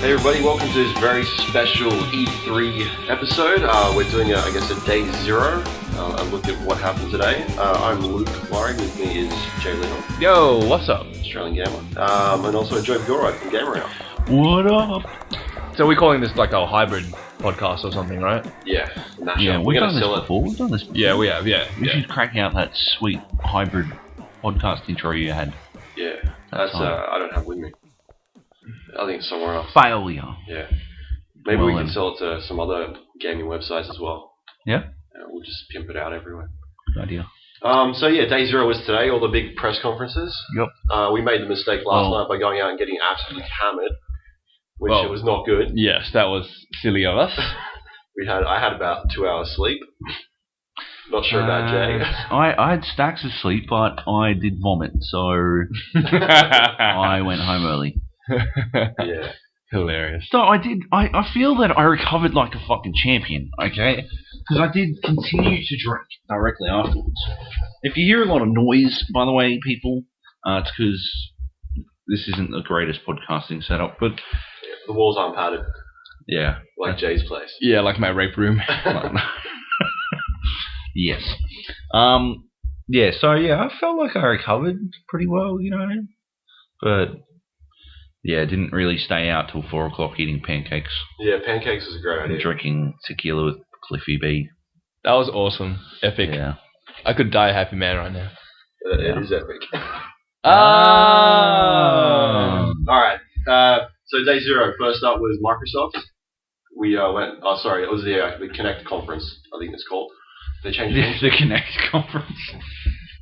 Hey everybody, welcome to this very special E3 episode. We're doing, a day zero. A look at what happened today. I'm Luke Murray, with me is Jay Leno. Yo, what's up? Australian Gamer. And also Joe Gilroy from Gamer Out. What up? So we're calling this like a hybrid podcast or something, right? Yeah, mashup. Yeah, we're we've going done to this sell before. We've done this before. Yeah, we have, yeah. We should crack out that sweet hybrid podcast intro you had. it. Yeah, that's, I don't have with me. I think it's somewhere else. Failure. Yeah. Maybe we Well, can sell it to some other gaming websites as well. Yeah? We'll just pimp it out everywhere. Good idea. Day zero was today, all the big press conferences. Yep. We made the mistake last night by going out and getting absolutely hammered, which Well, it was not good. Yes, that was silly of us. I had about 2 hours sleep. Not sure about Jay. I had stacks of sleep, but I did vomit, so I went home early. Yeah. Hilarious. So I feel that I recovered like a fucking champion, okay? Because I did continue to drink directly afterwards. If you hear a lot of noise, by the way, people, it's because this isn't the greatest podcasting setup, but The walls aren't padded, yeah. like Jay's place. Yeah, like my rape room. Yes. Yeah, so yeah, I felt like I recovered pretty well, you know. But yeah, didn't really stay out till 4 o'clock eating pancakes Yeah, pancakes was a great and idea. drinking tequila with Cliffy B. That was awesome. Epic. Yeah. I could die a happy man right now. It is epic. Ah. Alright, so day zero, first up was Microsoft. We went, it was the Connect conference, I think it's called. They changed it. The Connect conference.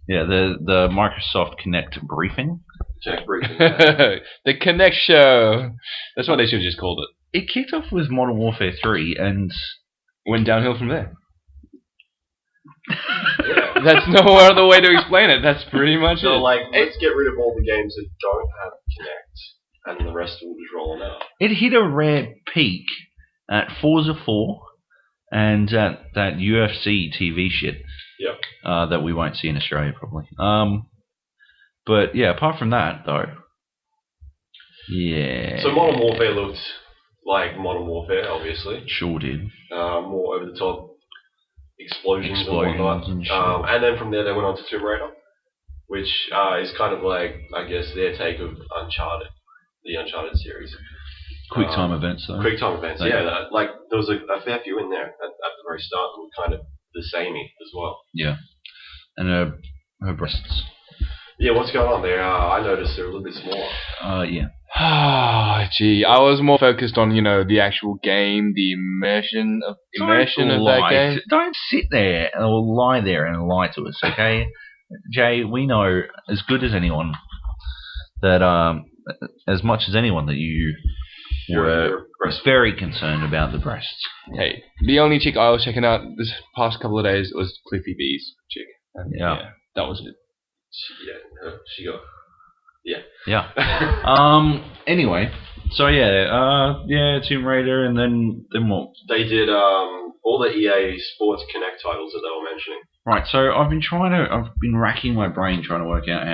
Yeah, the Microsoft Connect briefing. Connect briefing. Yeah. The Connect Show. That's what they should have just called it. It kicked off with Modern Warfare 3 and Went downhill from there. Yeah. That's no other way to explain it. That's pretty much So, it. let's get rid of all the games that don't have Connect, and the rest will just roll on out. it hit a rare peak at Forza 4 and at that UFC TV shit. Yep. That we won't see in Australia probably. But yeah, apart from that though, yeah. So Modern Warfare looked like Modern Warfare, obviously. Sure did. More over the top explosions and Explosions whatnot. and shit. And then from there they went on to Tomb Raider, which is kind of like, I guess, their take of Uncharted, the Uncharted series. Quick time events though. Quick time events, Like- yeah. There was a fair few in there at the very start that were kind of the samey as well. Yeah. And her breasts. Yeah, what's going on there? I noticed they're a little bit smaller. Yeah. Ah, gee. I was more focused on, the actual game, the immersion of that game. Don't sit there or lie there and lie to us, okay? Jay, we know as good as anyone that as much as anyone that you were Your breast- very concerned about the breasts. Hey, the only chick I was checking out this past couple of days was Cliffy B's chick. And Yeah. that was it. She got. Yeah. Anyway, so yeah, Tomb Raider, and then what? They did all the EA Sports Connect titles that they were mentioning. Right. So I've been racking my brain trying to work out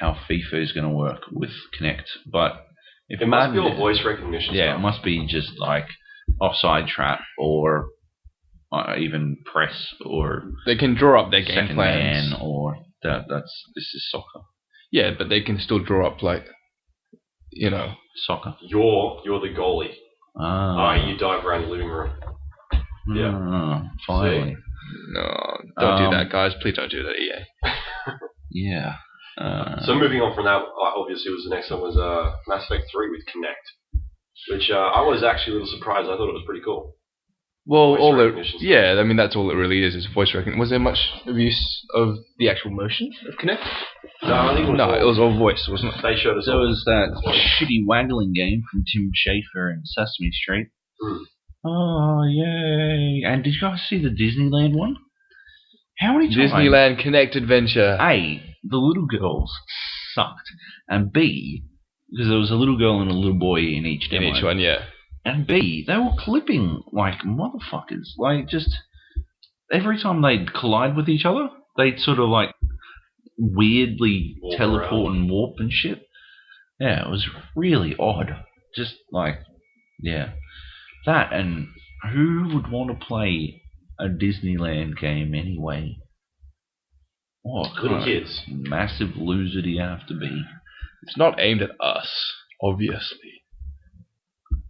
how FIFA is going to work with Connect, but if It must be all Madden- voice recognition Yeah, stuff. it must be just like offside trap or even press or They can draw up their game second plans. man or this is soccer. Yeah, but they can still draw up Soccer. You're the goalie. You dive around the living room. Finally. No, don't do Um, that, guys. Please don't do that, EA. Yeah. So moving on from that, obviously was the next one was Mass Effect 3 with Connect, which I was actually a little surprised. I thought it was pretty cool. Well, Voice recognition stuff. yeah, I mean, that's all it really is voice recognition. Was there much use of the actual motion of Connect? No, I think No, it was all voice, wasn't it? They showed us There all. was that shitty waggling game from Tim Schafer and Sesame Street. Hmm. Oh, yay. And did you guys see the Disneyland one? How many times? Disneyland Connect Adventure. A, the little girls sucked. And B, because there was a little girl and a little boy in each In demo. each one, yeah. And B, they were clipping like motherfuckers. Like, just every time they'd collide with each other, they'd sort of like weirdly Warp teleport around. and warp and shit. Yeah, it was really odd. just like, yeah. That, and who would want to play a Disneyland game anyway? What Little kind of kids. massive loser do you have to be? It's not aimed at us, obviously.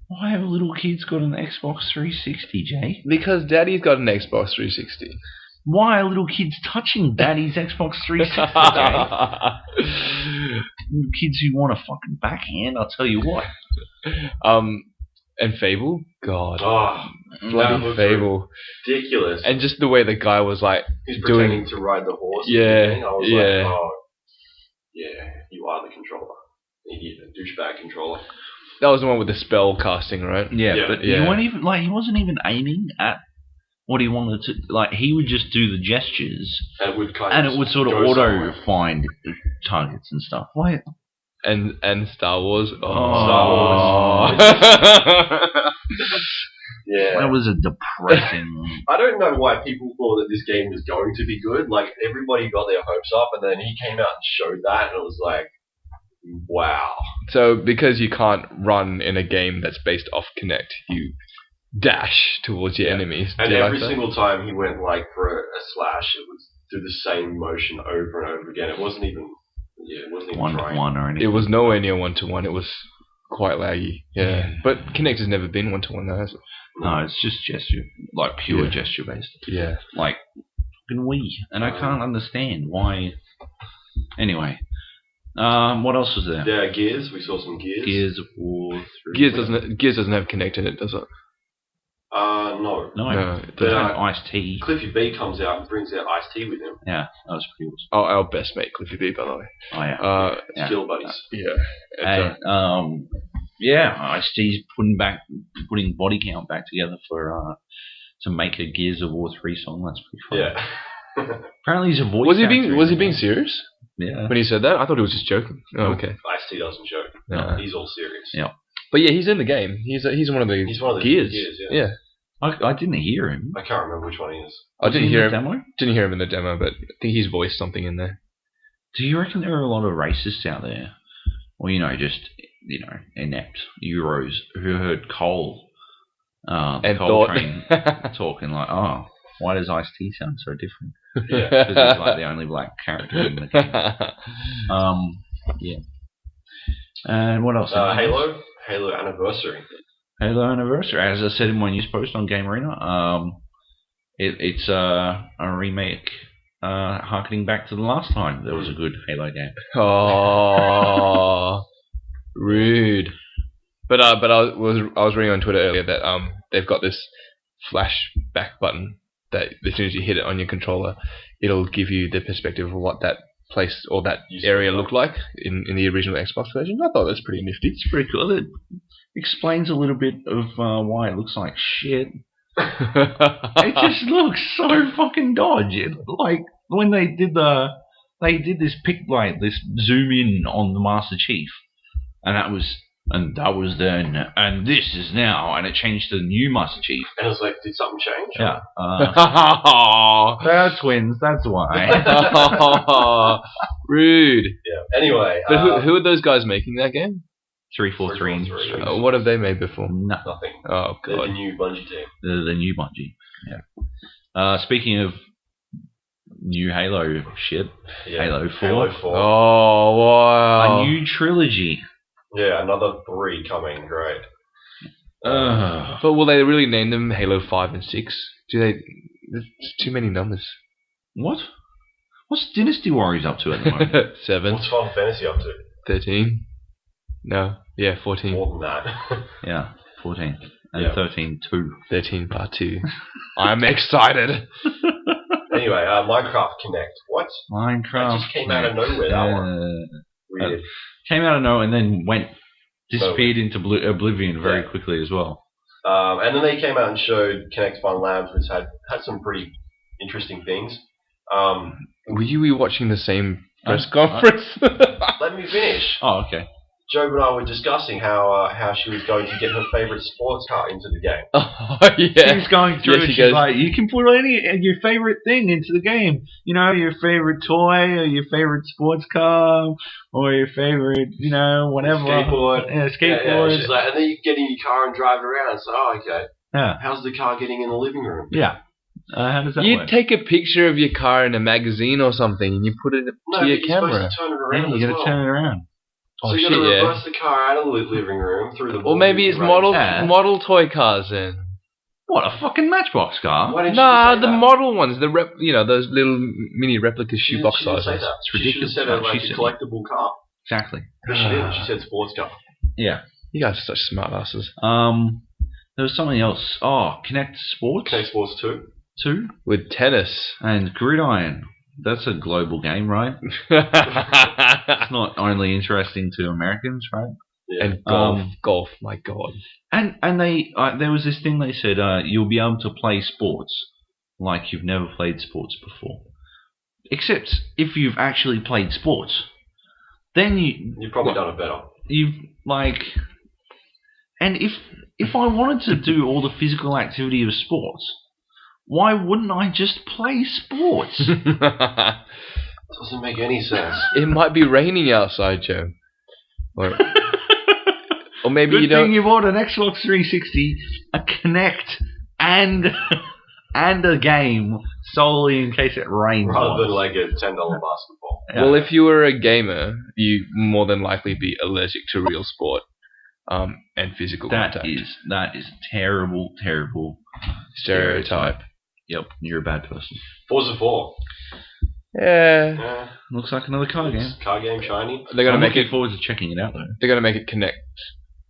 Why have little kids got an Xbox 360, Jay? Because Daddy's got an Xbox 360. Why are little kids touching Daddy's Xbox 360, Jay? Kids who want a fucking backhand, I'll tell you what. And Fable? God. Oh, Bloody that was Fable. ridiculous. And just the way the guy was like He's doing. pretending to ride the horse. Yeah, and everything. I was yeah. like, oh, yeah, you are the controller. Idiot, douchebag controller. That was the one with the spell casting, right? Yeah, Yeah. but Yeah. he weren't even like he wasn't even aiming at what he wanted to. Like he would just do the gestures, And it would and it would sort of go auto somewhere. find targets and stuff. Why? And Star Wars. Oh. Yeah. That was a depressing. I don't know why people thought that this game was going to be good. Like, everybody got their hopes up, and then he came out and showed that, and it was like, wow. So because you can't run in a game that's based off Kinect, you dash towards your Yeah. enemies. And Do you every like that? single time he went, like, for a slash, it would do the same motion over and over again. It wasn't even One to trying. one or anything. It was nowhere near 1-to-1. It was quite laggy. Yeah. Yeah. But Kinect has never been 1-to-1 though, has it? No, it's just gesture, like pure Yeah. gesture based. Yeah. Like fucking Wii, and I can't understand why. Anyway, what else was there? Yeah, Gears. We saw some Gears. Gears of War 3. Gears doesn't have Kinect in it, does it? No. No, No, it there's doesn't. no Ice-T. Cliffy B comes out and brings out Ice-T with him. Yeah, that was pretty awesome. Oh, our best mate, Cliffy B, by the way. Oh yeah. Yeah. Skill buddies. Yeah. And, yeah, Ice-T's putting body count back together for to make a Gears of War 3 song. That's pretty fun. Yeah. Apparently he's a voice Was he actor being in it. serious Yeah. when he said that? I thought he was just joking. Oh, Nope. okay. Ice-T doesn't joke. No. He's all serious. Yeah. But yeah, he's in the game. He's one of the He's one of the Gears. Gears, yeah. I didn't hear him. I can't remember which one he is. I Was he didn't in hear the him. demo? Didn't hear him in the demo, but I think he's voiced something in there. Do you reckon there are a lot of racists out there? Or, just, inept Euros who heard Cole, And Cole thought, Train talking like, oh, why does Ice-T sound so different? Yeah. Because he's like the only black character in the game. Yeah. And what else? Halo Anniversary. Halo Anniversary. As I said in my news post on Game Arena, it's a remake harkening back to the last time there was a good Halo game. Oh, rude. But I was reading on Twitter earlier that they've got this flashback button that as soon as you hit it on your controller, it'll give you the perspective of what that place or that area looked like in the original Xbox version. I thought that's pretty nifty. It's pretty cool. It explains a little bit of why it looks like shit. It just looks so fucking dodgy. Like when they did this this zoom in on the Master Chief, and that was then, and this is now, and it changed to the new Master Chief. And I was like, did something change? Yeah, Oh, they're twins. That's why. rude. Yeah. Anyway. But who are those guys making that game? 343. 343. What have they made before? Nothing. Nothing. Oh They're the god. new Bungie team. The new Bungie. Yeah. Speaking of new Halo shit, Yeah. Halo 4. Halo 4. Oh wow. A new trilogy. Yeah, another 3 coming. Great. But will they really name them Halo 5 and 6? Do they? There's too many numbers. What? What's Dynasty Warriors up to at the moment? 7, What's Final Fantasy up to? 13. No, yeah, 14. More than that. Yeah, 14. And Yeah. 13, 2. 13 part 2. I'm excited. Anyway, Minecraft Connect. What? Minecraft. That just came out of nowhere, that one. Uh, Weird. came out of nowhere and then disappeared into oblivion very Yeah. quickly as well. And then they came out and showed Connect Fun Labs, which had some pretty interesting things. Were you watching the same press conference? Let me finish. Oh, okay. Job and I were discussing how she was going to get her favourite sports car into the game. Oh yeah. She's going through Yeah, and she she's goes- like, you can put your favorite thing into the game. You know, your favorite toy or your favorite sports car or your favorite, whatever. Skateboard. Yeah, skateboard. Yeah. She's like, and then you get in your car and drive it around. So, okay. Yeah. How's the car getting in the living room? Yeah. How does that You work? take a picture of your car in a magazine or something, and you put it No, to your but you're camera. supposed to turn it Yeah, around you as got to well. turn it around. So Oh you shit, got to yeah. reverse the car out of the living room through the. Or maybe it's range. model toy cars then. What, a fucking Matchbox car? Why didn't Nah, she the say that? model ones, those little mini replica She shoebox didn't say sizes. that. It's She should have ridiculous. said it like She a said- collectible car. Exactly. But she didn't. She said sports car. Yeah. You guys are such smart asses. There was something else. Oh, Kinect Sports K Sports 2. 2 With tennis. and Gridiron. That's a global game, right? It's not only interesting to Americans, right? Yeah. And golf, my god. And they there was this thing they said you'll be able to play sports like you've never played sports before, except if you've actually played sports, then You've probably done it better. you've like, and if I wanted to do all the physical activity of sports, why wouldn't I just play sports? Doesn't make any sense. It might be raining outside, Joe. Or maybe Good you thing don't. you bought an Xbox 360, a Kinect, and a game solely in case it rains. Rather than once. like a $10 basketball. Yeah. Well, if you were a gamer, you more than likely be allergic to real sport, and physical that contact. is terrible Stereotype. Yep, you're a bad person. Forza 4. Yeah, Yeah. Looks like another car game. It's car game shiny. they're gonna I'm make looking it. forward to checking it out though. They're gonna make it Connect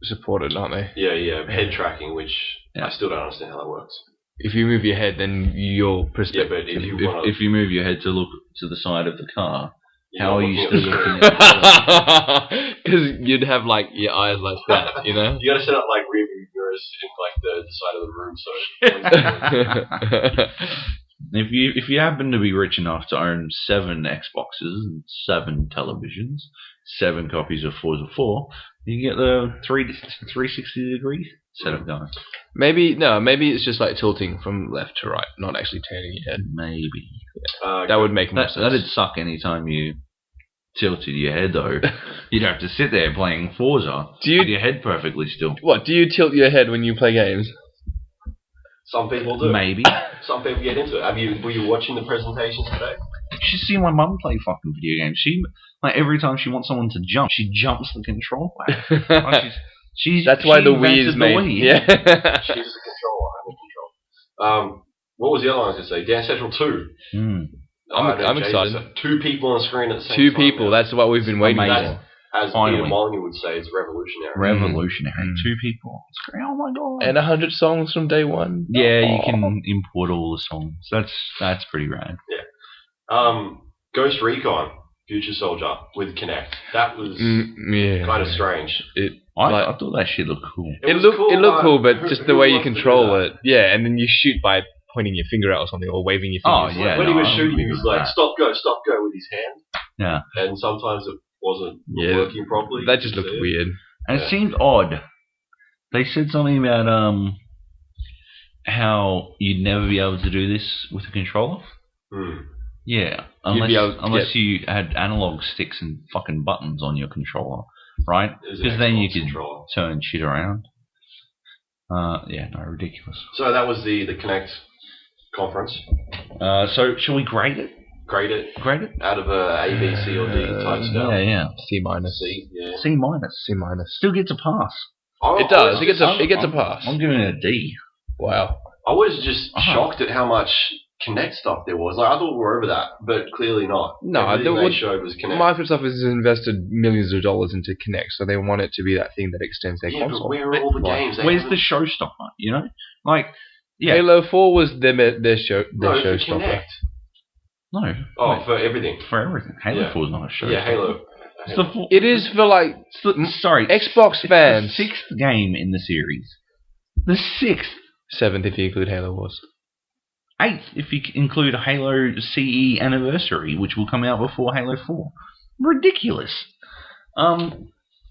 supported, aren't they? Yeah. Head tracking, which Yeah. I still don't understand how that works. If you move your head, then your Yeah, perspective. but if you want to. If you move your head to look to the side of the car, how are you looking still at the looking screen. at? Because you'd have like your eyes like that, you know. You gotta set up like rear view mirrors in like the side of the room, so. If you happen to be rich enough to own 7 Xboxes and 7 televisions, 7 copies of Forza 4, you get the 360 degree setup going. maybe it's just like tilting from left to right, not actually turning your head. Maybe. That would make more sense. That'd suck anytime you tilted your head though. You'd have to sit there playing Forza with your head perfectly still. What, do you tilt your head when you play games? Some people do. Maybe. Some people get into it. Were you watching the presentations today? You should see my mum play fucking video games. She, like, every time she wants someone to jump, she jumps the controller. Like, That's why she the Wii is invented the made. Wii. Yeah. She's a controller. I'm a controller. What was the other one I was going to say? Dance Central 2. Mm. I'm Jay excited. said 2 people on the screen at the same Two time. people. That's what we've been waiting Amazing. for. As Finally. Peter Molyneux would say, it's revolutionary. Revolutionary. Mm. 2 people. It's great. Oh my god. And 100 songs from day one. yeah, you Aw. can import all the songs. That's pretty rad. Ghost Recon, Future Soldier with Kinect. That was Yeah. kind of strange. I thought that shit looked cool. It was looked cool, but who- just who the way you wants to do control that? it. Yeah, and then you shoot by pointing your finger out or something, or waving your Oh, fingers. yeah. When he was I shooting, he agree was with like, that. stop, go with his hand. Yeah. And sometimes it wasn't Yeah, working properly. That You just could looked see it. weird. And Yeah. it seemed odd. They said something about how you'd never be able to do this with a controller. Hmm. Yeah, You'd be able to unless you had analog sticks and fucking buttons on your controller, right? It was an Because then you Xbox could controller. turn shit around. Yeah, no, ridiculous. So that was the Kinect conference. So shall we grade it? Grade it Grade it? out of a B, C, or D type scale. Yeah. C minus. C, yeah. C minus. C minus. Still gets a pass. It does. It gets a pass. I'm giving it a D. Wow. I was just Uh-huh. shocked at how much Kinect stuff there was. Like, I thought we were over that, but clearly not. No, Everything there they showed was Kinect. Microsoft has invested millions of dollars into Kinect, so they want it to be that thing that extends their Yeah, but console. where are all the games? They Where's haven't- the showstopper? You know, like yeah, Halo 4 was their showstopper. Kinect. no, Oh, wait, for everything. for everything. Halo Yeah. 4 is not a show. Yeah, Halo. It's the It is for like sorry, Xbox it's fans. the 6th game in the series. The 6th. 7th if you include Halo Wars. 8th if you include Halo CE Anniversary, which will come out before Halo 4. Ridiculous.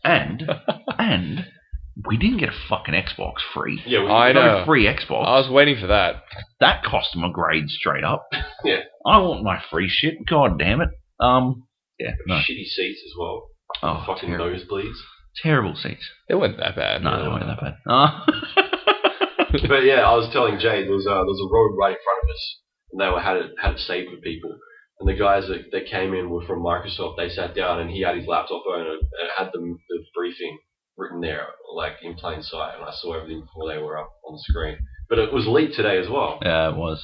And we didn't get a fucking Xbox free. Yeah, I know. No free Xbox. I was waiting for that. That cost them a grade straight up. Yeah. I want my free shit. God damn it. Yeah. No. shitty seats as well. Oh, Fucking terrible. nosebleeds. Terrible seats. It wasn't that bad. No, they weren't that bad. But yeah, I was telling Jay there was a road right in front of us, and they had it saved for people. And the guys that came in were from Microsoft. They sat down, and he had his laptop on, and it had the briefing written there, like in plain sight. And I saw everything before they were up on the screen. But it was leaked today as well. Yeah, it was.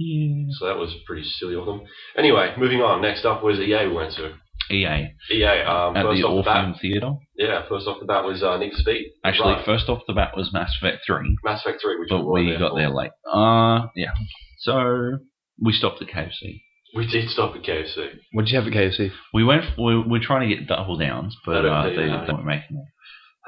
Yeah. So that was pretty silly of them. Anyway, moving on. Next up was EA we went to. EA. EA. At First the off the bat. Orpheum Theatre. Yeah, first off the bat was Need for Speed. Actually, Right. first off the bat was Mass Effect 3. Mass Effect 3, which But we got for. there late. Yeah. So, we stopped at KFC. We did stop at KFC. What did you have at KFC? We're trying to get double downs, but They they don't. weren't making it.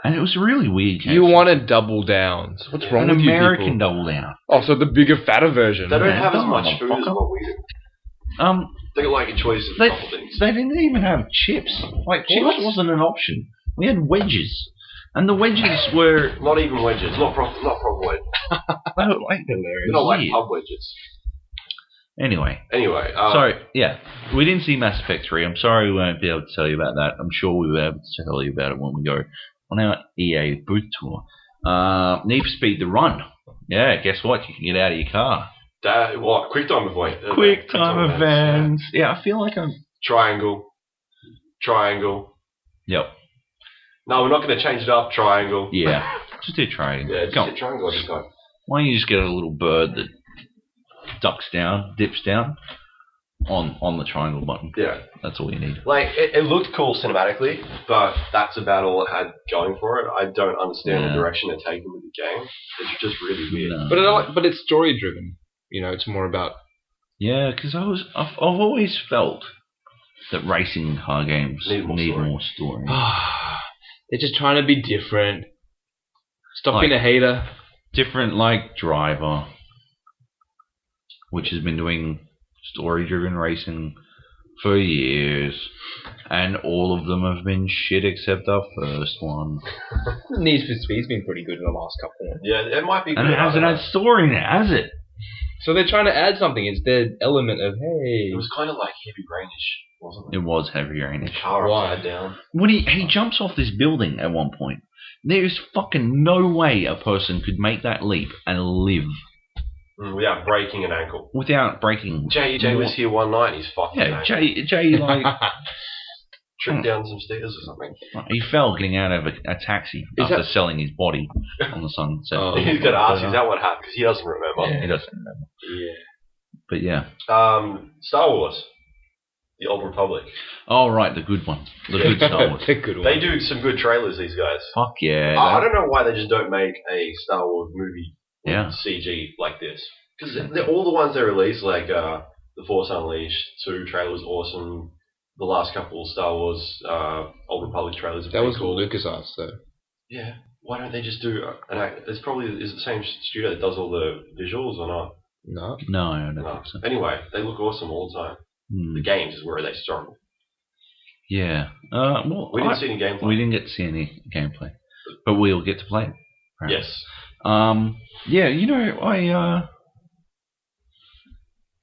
And it was really weird. KFC. You wanted double downs. What's Yeah. wrong an with you American people? double down. Oh, so the bigger, fatter version. They don't Yeah, have as dumb much food as motherfucker. what we do. They got like a choice of a They, couple things. they didn't even have chips. Like, chips What? wasn't an option. We had wedges. And the wedges were... Not even wedges. Not proper wedges. I don't like them. They're not like pub wedges. Anyway. Anyway. Sorry, yeah. We didn't see Mass Effect 3. I'm sorry we won't be able to tell you about that. I'm sure we'll be able to tell you about it when we go on our EA booth tour. Need for Speed The Run. Yeah, guess what? You can get out of your car. What? Quick time event. Quick time events. Yeah, I feel like I'm... Triangle. Yep. No, we're not going to change it up. Triangle. Yeah. Just do triangle. Yeah, just Go hit on. triangle every time. Why don't you just get a little bird that ducks down, dips down on the triangle button? Yeah. That's all you need. Like, it looked cool cinematically, but that's about all it had going for it. I don't understand Yeah. the direction they're taking with the game. It's just really weird. No. But it's story driven. You know, it's more about. Yeah, because I've always felt that racing car games Need more story. story. They're just trying to be different. Stop Like- being a hater. Different, like Driver, which has been doing story-driven racing for years, and all of them have been shit except our first one. Need for Speed's been pretty good in the last couple. Yeah, it might be And good. it hasn't had story in it, has it? So they're trying to add something. It's their element of, hey. It was kind of like Heavy Rainish, wasn't it? It was heavy rainish. Car Why? upside down. When he jumps off this building at one point, there's fucking no way a person could make that leap and live Without breaking an ankle. without breaking. Jay was here one night. He's fucking Yeah, ankle. Jay like Tripped down some stairs or something. he fell getting out of a taxi Is after that- selling his body on the sunset. Oh. He's got to ask, is that what happened? Because he doesn't remember. He doesn't remember. Yeah. But yeah. Star Wars. The Old Republic. Oh right, the good one, the good Star Wars. They're good They ones. do some good trailers, these guys. Fuck yeah. I don't know why they just don't make a Star Wars movie with Yeah. CG like this. Because all the ones they released, like The Force Unleashed, 2 trailer was awesome. The last couple of Star Wars Old Republic trailers are That pretty was cool. LucasArts, though. Yeah. Why don't they just do an act? It's probably is it the same studio that does all the visuals or not? No. No, I don't No. think so. Anyway, they look awesome all the time. Hmm. The games is where they struggle. Yeah. Well, We didn't see any gameplay. we didn't get to see any gameplay, but we'll get to play it. perhaps. Yes. Yeah, you know,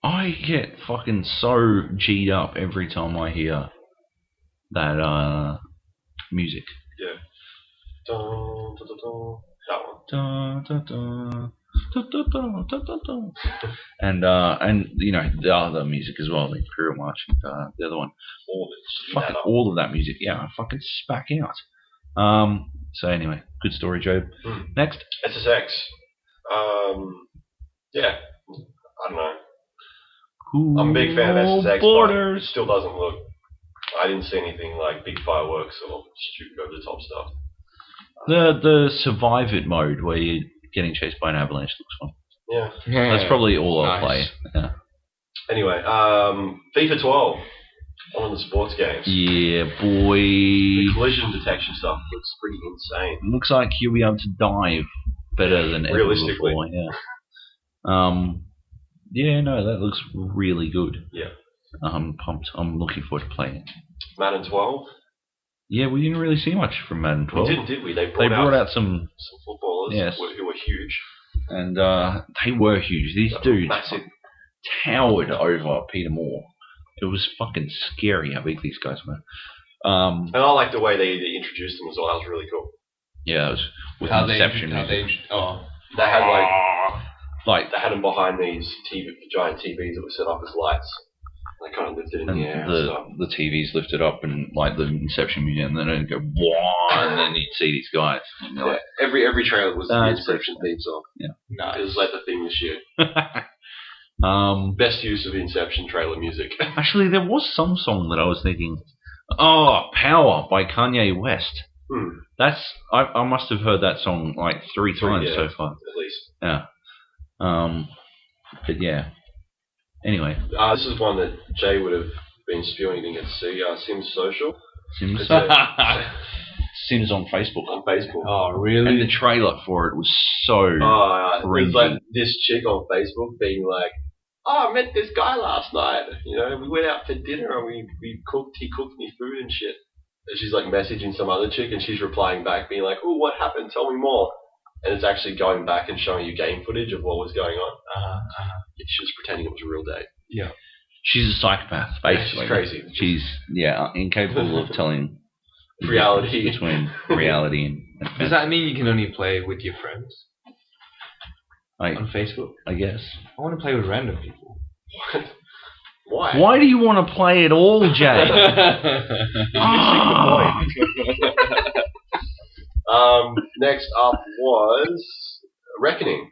I get fucking so G'd up every time I hear that music. Yeah. Dun, dun, dun, dun. That one. Dun, dun, dun, dun, dun, dun, dun, dun, dun. And you know the other music as well, the Imperial March and the other one. All of it. Just Fucking add up. all of that music, yeah, I fucking spack out. So anyway, good story, Job. Next. SSX. Yeah. I don't know. I'm a big fan of SSX, but it Borders. still doesn't look. I didn't see anything like big fireworks or stupid over the top stuff. The Survive It mode where you're getting chased by an avalanche looks fun. Yeah. That's probably all I'll play. Nice. Yeah. Anyway, FIFA 12. One of the sports games. Yeah, boy. The collision detection stuff looks pretty insane. Looks like you'll be able to dive better than ever Realistically. before. Yeah. Yeah, no, that looks really good. Yeah. I'm pumped. I'm looking forward to playing it. Madden 12. Yeah, we didn't really see much from Madden We 12. didn't, did we? They They brought out some, footballers Yes. who were huge. and they were huge. These dudes Massive. towered over Peter Moore. It was fucking scary how big these guys were. And I like the way they introduced them as well. That was really cool. Yeah, it was with How they, Inception. how they, oh, They had like they had them behind these giant TVs that were set up as lights. They kind of lifted in and the air and stuff. the TVs lifted up and like the Inception music, and then it'd go wah, and then you'd see these guys. And you're like, Every trailer was the it's Inception theme song. It nice. was like the thing this year. Best use of Inception trailer music. Actually, there was some song that I was thinking, Power by Kanye West. That's I must have heard that song like 3 times so far. At least. Yeah. But yeah. Anyway. This is one that Jay would have been spewing. He didn't get to see. Sims Social. Sims. It's a- Sims on Facebook. on Facebook. Oh, really? And the trailer for it was so There's like this chick on Facebook being like, I met this guy last night. You know, we went out for dinner and we cooked. He cooked me food and shit. And she's like messaging some other chick and she's replying back being like, oh, what happened? Tell me more. And it's actually going back and showing you game footage of what was going on. She was pretending it was a real date. Yeah. She's a psychopath, basically. She's crazy. She's incapable of telling the Reality. difference between reality and Does fantasy. that mean you can only play with your friends on Facebook? I guess. I want to play with random people. Why? Why do you want to play at all, Jay? Next up was Reckoning.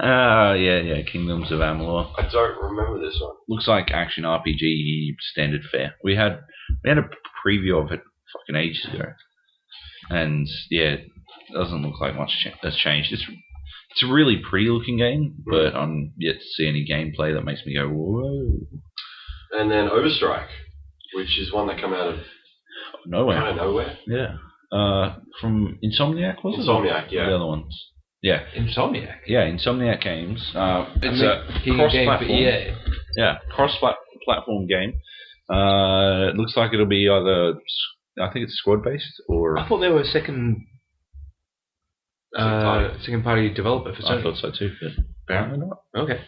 Yeah, Kingdoms of Amalur. I don't remember this one. Looks like action RPG standard fare. We had a preview of it fucking ages ago, and yeah, it doesn't look like much has changed. It's a really pretty looking game, but I'm yet to see any gameplay that makes me go whoa. And then Overstrike, which is one that came out of nowhere. Yeah. From Insomniac, was it? Insomniac, yeah. The other ones. Yeah. Insomniac. Yeah, Insomniac Games. It's a game cross-platform. for EA. Yeah, cross-platform game. It looks like it'll be either, I think it's squad-based, or... I thought they were a second party developer for Sony. I thought so too, but apparently not. Okay.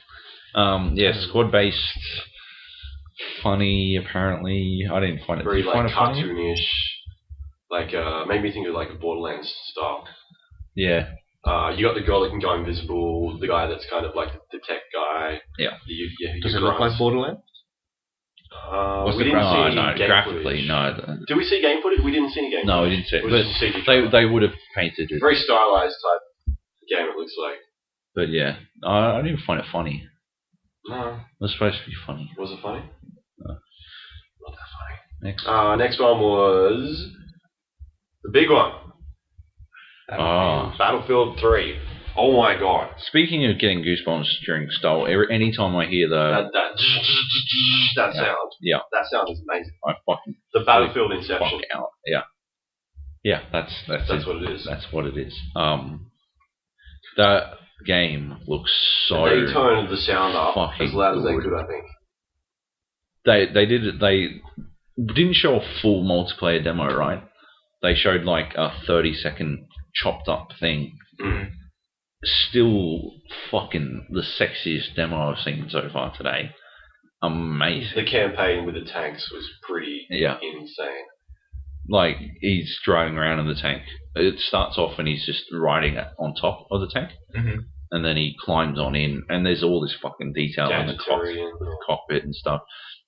Squad-based, funny, apparently. I didn't find it... Very Did you find like it funny? cartoonish. Like, made me think of like a Borderlands style. Yeah. You got the girl that can go invisible, the guy that's kind of like the tech guy. Yeah. Does it look like Borderlands? We didn't see any no, game graphically, footage. no. Did we see game footage? We didn't see any game No, we footage. didn't see it. It was just a CG But trailer. they would have painted it. Very stylized type game, it looks like. But yeah, I didn't find it funny. No. It was supposed to be funny. Was it funny? No. Not that funny. Next. Next one was the big one. Battlefield 3. Oh my god. Speaking of getting goosebumps during Star Wars, anytime I hear That sound. Yeah. That sound is amazing. I fucking The Battlefield fuck Inception. out. Yeah. Yeah, that's That's it. what it is. That's what it is. That game looks so. They turned the sound up fucking as loud as they good. could, I think. They did it. They didn't show a full multiplayer demo, right? They showed like a 30-second chopped up thing. Still fucking the sexiest demo I've seen so far today. Amazing. The campaign with the tanks was pretty insane. Like, he's driving around in the tank. It starts off and he's just riding on top of the tank. And then he climbs on in, and there's all this fucking detail in the cockpit and stuff.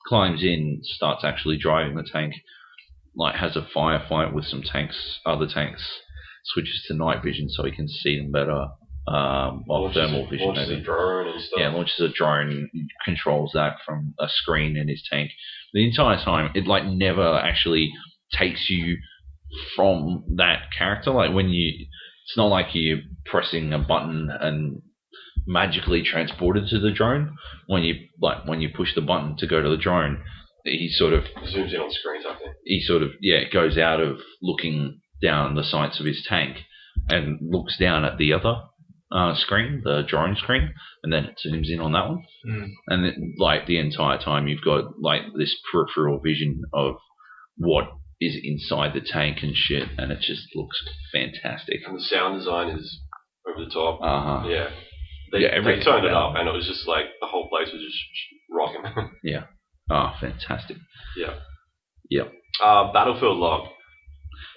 Climbs in, starts actually driving the tank. Like, has a firefight with some tanks, other tanks. Switches to night vision so he can see them better. Thermal vision. Launches a drone and stuff. Yeah, launches a drone, controls that from a screen in his tank. The entire time, it like never actually takes you from that character. Like it's not like you're pressing a button and magically transported to the drone. When you push the button to go to the drone, he sort of zooms in on screens, I think. He sort of goes out of looking down the sights of his tank and looks down at the other screen, the drone screen, and then it zooms in on that one. And then, like, the entire time you've got like this peripheral vision of what is inside the tank and shit, and it just looks fantastic. And the sound design is over the top. Yeah. They turned it up, and it was just like the whole place was just rocking. Yeah. Oh, fantastic. Yeah. Yep. Battlefield Log.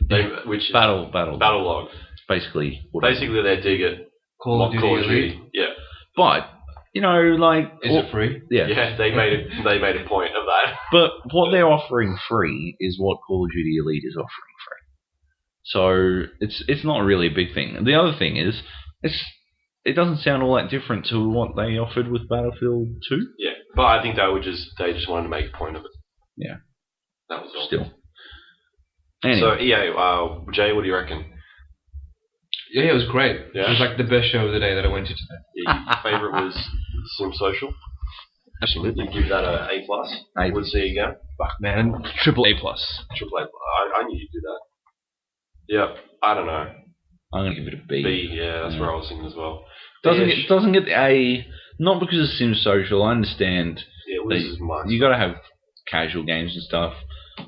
Battle Log. Basically they dig it. Call of Duty. Yeah. But like, is it free? Yeah. Yeah, they made a point of that. But what they're offering free is what Call of Duty Elite is offering free. So it's not really a big thing. The other thing is it doesn't sound all that different to what they offered with Battlefield 2. Yeah, but I think they just wanted to make a point of it. Yeah. That was all. Still. Anyway. So EA, Jay, what do you reckon? Yeah, it was great. Yeah? It was like the best show of the day that I went to today. Yeah, your favourite was Sim Social? Absolutely. You give that a A+? Would see you again? Fuck, man. Triple A+. Triple A+. I knew you'd do that. Yeah, I don't know. I'm going to give it a B. B, yeah, that's where I was thinking as well. Doesn't get the A, not because of Sim Social. I understand. Yeah, it loses much. You got to have casual games and stuff,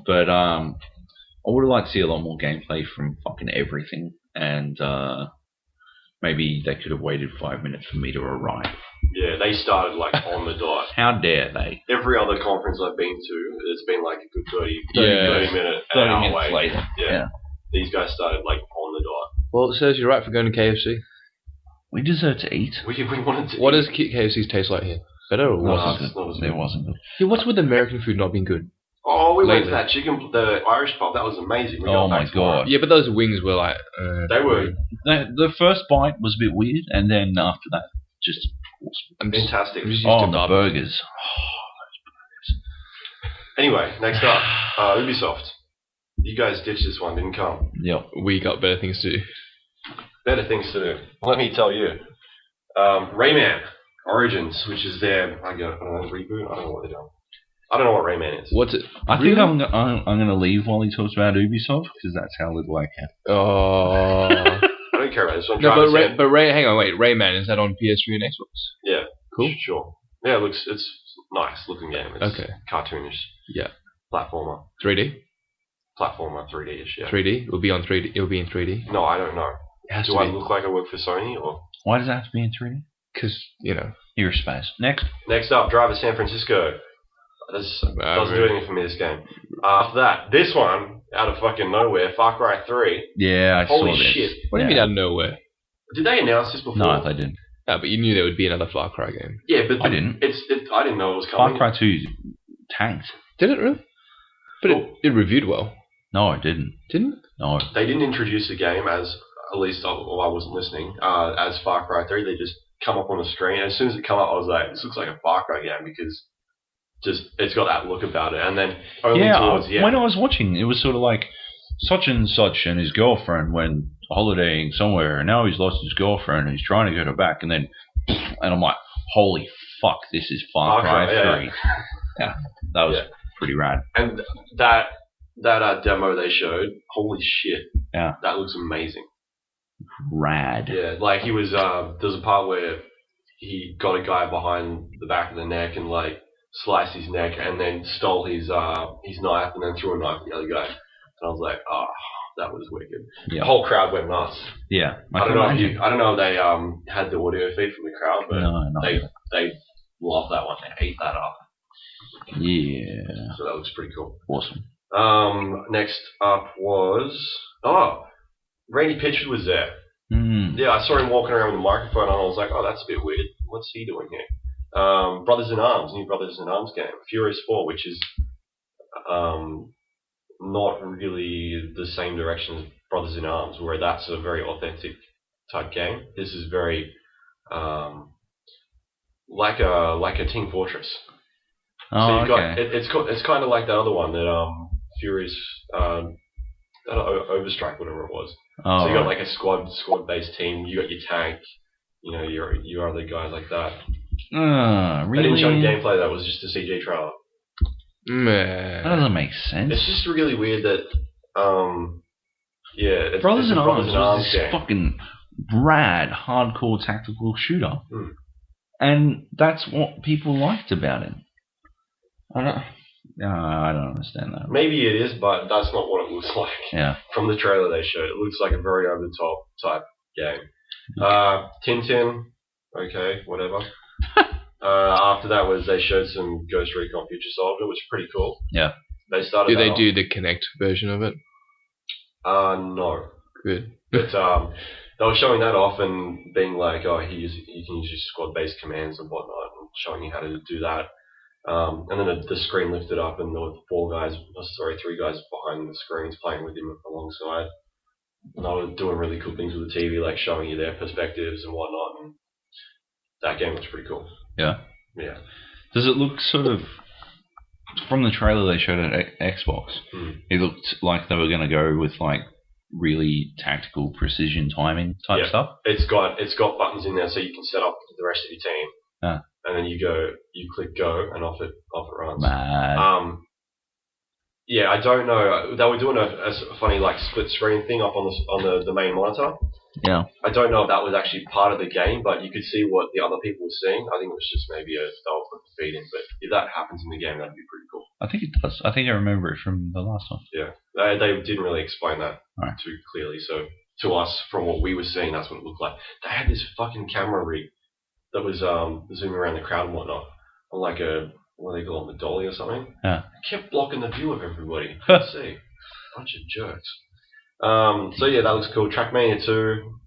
but I would have liked to see a lot more gameplay from fucking everything, and maybe they could have waited 5 minutes for me to arrive. Yeah, they started like on the dot. How dare they? Every other conference I've been to, it's been like a good 30 minutes later. Yeah. These guys started like on the dot. Well, it says you're right for going to KFC. We deserve to eat. We wanted to. What does KFC's taste like here? Better or worse? It wasn't good. Yeah, what's with American food not being good? Oh, we went to that the Irish pub. That was amazing. Oh my god! Yeah, but those wings were like. They were. The first bite was a bit weird, and then after that, just fantastic. The burgers. Anyway, next up, Ubisoft. You guys ditched this one, didn't come. Yep. We got better things to do. Better things to do. Let me tell you. Rayman Origins, which is their reboot. I don't know what they're doing. I don't know what Rayman is. What's it? I think I'm going to leave while he talks about Ubisoft, because that's how little I can. Oh. I don't care about this one. No, hang on, wait. Rayman, is that on PS3 and Xbox? Yeah. Cool. Sure. Yeah, it's nice looking game. It's cartoonish. Yeah. Platformer. 3D? Platformer, 3D-ish, yeah. 3D? It'll be on 3D. It'll be in 3D. No, I don't know. Do I look like I work for Sony or? Why does it have to be in 3D? Because You're space. Next up, Driver San Francisco. This doesn't do anything for me, this game. After that, this one, out of fucking nowhere, Far Cry 3. Yeah, I saw this. Holy shit. What do you mean out of nowhere? Did they announce this before? No, they didn't. No, but you knew there would be another Far Cry game. Yeah, but I didn't. I didn't know it was coming. Far Cry 2 tanked. Did it really? But it reviewed well. No, it didn't. Didn't? No. They didn't introduce the game as, at least I wasn't listening, as Far Cry 3. They just come up on the screen. And as soon as it came up, I was like, this looks like a Far Cry game because it's got that look about it. And then towards the end. When I was watching, it was sort of like such and such and his girlfriend went holidaying somewhere, and now he's lost his girlfriend and he's trying to get her back. And I'm like, holy fuck, this is Far Cry 3. Yeah, that was pretty rad. And that demo they showed, holy shit. Yeah. That looks amazing. Rad. Yeah, like he was, there's a part where he got a guy behind the back of the neck and like sliced his neck and then stole his knife and then threw a knife at the other guy. And I was like, that was wicked. Yeah. The whole crowd went nuts. Yeah. I don't know if they had the audio feed from the crowd, but they loved that one. They ate that up. Yeah. So that looks pretty cool. Awesome. Next up was Randy Pitchford was there. Yeah, I saw him walking around with a microphone and I was like, oh, that's a bit weird. What's he doing here? Brothers in Arms, new Brothers in Arms game, Furious 4, which is not really the same direction as Brothers in Arms, where that's a very authentic type game. This is very like a Team Fortress. Oh, so it's kind of like that other one that Furious Overstrike, whatever it was. Oh, so you got like a squad-based team. You got your tank. Your other guys like that. Really? They didn't show any gameplay. That was just a CG trailer. Man. That doesn't make sense. It's just really weird that. Brothers in Arms was this game. fucking rad, hardcore tactical shooter, and that's what people liked about it. I don't understand that. Maybe it is, but that's not what it looks like. Yeah. From the trailer they showed, it looks like a very over the top type game. Tintin, okay, whatever. After that was they showed some Ghost Recon Future Soldier, which is pretty cool. Yeah. They started. Do they do the Kinect version of it? No. Good. But they were showing that off and being like, oh, you can use your squad-based commands and whatnot, and showing you how to do that. And then the screen lifted up, and there were three guys behind the screens playing with him alongside. And they were doing really cool things with the TV, like showing you their perspectives and whatnot. And that game was pretty cool. Yeah. Yeah. Does it look sort of, from the trailer they showed at Xbox, it looked like they were going to go with like really tactical precision timing type stuff? It's got buttons in there so you can set up the rest of your team. And then you click go, and off it runs. Mad. Yeah, I don't know. They were doing a funny like split screen thing up on the main monitor. Yeah. I don't know if that was actually part of the game, but you could see what the other people were seeing. I think it was just maybe they were put the feed in, but if that happens in the game, that'd be pretty cool. I think it does. I think I remember it from the last one. Yeah, they didn't really explain that too clearly. So to us, from what we were seeing, that's what it looked like. They had this fucking camera rig that was zooming around the crowd and whatnot on like what do they call it, a dolly or something. Yeah. It kept blocking the view of everybody. Let's see, bunch of jerks. So yeah, that looks cool. Trackmania 2.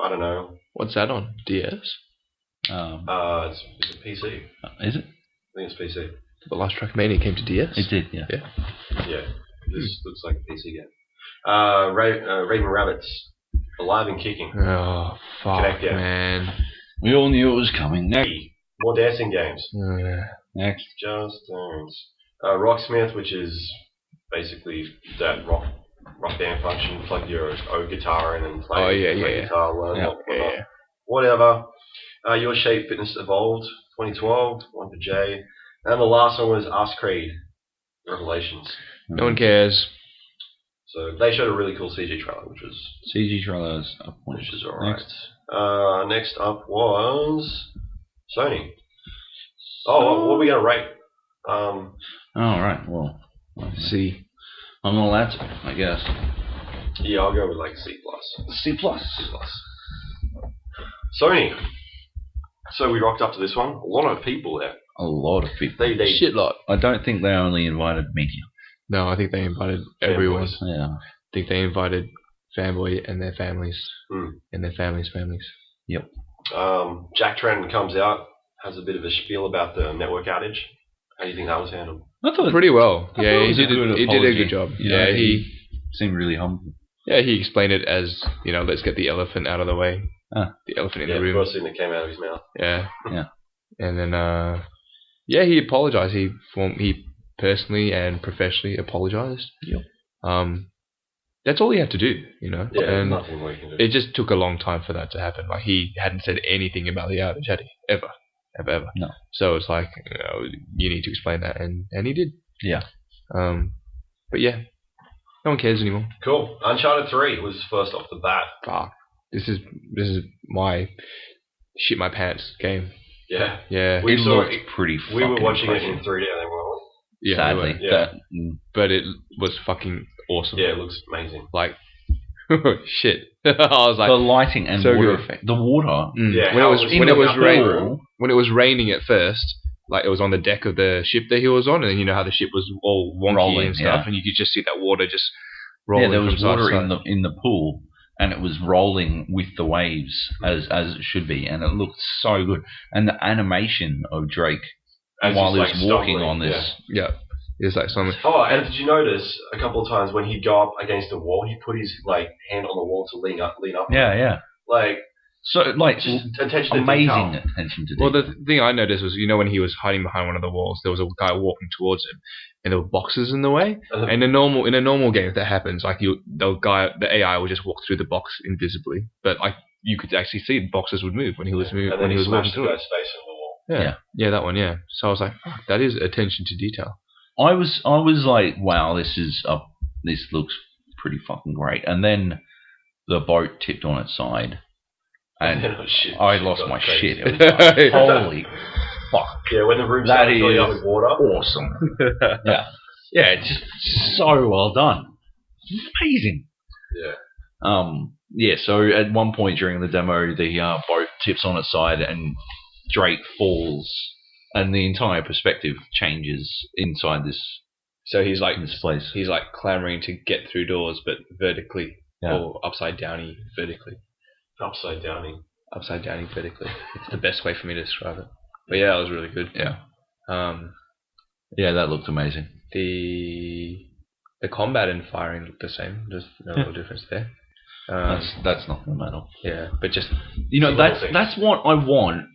I don't know. What's that on? DS? It's a PC. Is it? I think it's PC. The last Trackmania came to DS? It did, yeah. Yeah. This looks like a PC game. Raven Rabbits, Alive and Kicking. Oh, fuck, Connect, yeah. man. We all knew it was coming. Next. More dancing games. Next. Just Dance. Rocksmith, which is basically that rock band function. Plug your own guitar in and play guitar, learn whatever. Your Shape Fitness Evolved 2012, one for Jay. And the last one was Ask Creed Revelations. No one cares. So they showed a really cool CG trailer, which trailers up, which is alright. Next up was Sony. Oh, what are we gonna rate? Alright, well, C. I'm not allowed to, I guess. Yeah, I'll go with like C+. C+. Sony. So we rocked up to this one. A lot of people there. A lot of people. They Shit lot. I don't think they only invited media. No, I think they invited everyone. Yeah. I think they invited Fanboy and their families. And their families' families. Yep. Jack Tran comes out, has a bit of a spiel about the network outage. How do you think that was handled? I thought pretty well. Yeah, he did a good job. Yeah, he seemed really humble. Yeah, he explained it as, let's get the elephant out of the way. The elephant in the room. The first thing that came out of his mouth. Yeah. Yeah. And then, he apologized. He personally and professionally apologized. Yep. That's all he had to do, Yeah, and nothing more you can do. it just took a long time for that to happen. Like, he hadn't said anything about the outage, had he? Ever. No. So it's like, you need to explain that, and he did. Yeah. But yeah, no one cares anymore. Cool. Uncharted 3 was first off the bat. Fuck. This is my shit my pants game. Yeah. Yeah. It looked pretty fucking We were watching impressive. it in 3D, I think, weren't Yeah. Sadly. Yeah. But it was fucking awesome. we? Yeah, it looks amazing. Like, shit. I was like, the lighting and so water good. effect. The water. Yeah, when when it was raining at first, like it was on the deck of the ship that he was on, and you know how the ship was all wonky Rolling, and stuff, and you could just see that water just rolling. Yeah, there was from side to water side. in the pool, and it was rolling with the waves as it should be, and it looked so good. And the animation of Drake while he was walking on this. Yeah. It's like something. Oh, and did you notice a couple of times when he'd go up against the wall, he put his hand on the wall to lean up. Yeah. Like, so just attention to amazing detail. attention to Well, detail. the thing I noticed was, when he was hiding behind one of the walls, there was a guy walking towards him, and there were boxes in the way. And in a normal game, if that happens, like the AI will just walk through the box invisibly, but like you could actually see the boxes would move when he was moving, when he was walking through it. Space on the wall. Yeah, that one. Yeah. So I was like, fuck, that is attention to detail. I was like, wow, this looks pretty fucking great. And then the boat tipped on its side, and I lost my shit. It was like, holy fuck. Yeah, when the room That started filling up is with water. awesome. Yeah. Yeah, it's just so well done. It's amazing. Yeah. Yeah, so at one point during the demo, the boat tips on its side and Drake falls, and the entire perspective changes inside this So he's like place. he's like clamoring to get through doors, but vertically or upside downy vertically. Upside downy. Upside downy vertically. It's the best way for me to describe it. But yeah, it was really good. Yeah. Um, Yeah, that looked amazing. the combat and firing looked the same. There's no real difference there. That's not the matter. Yeah, but just That's what I want.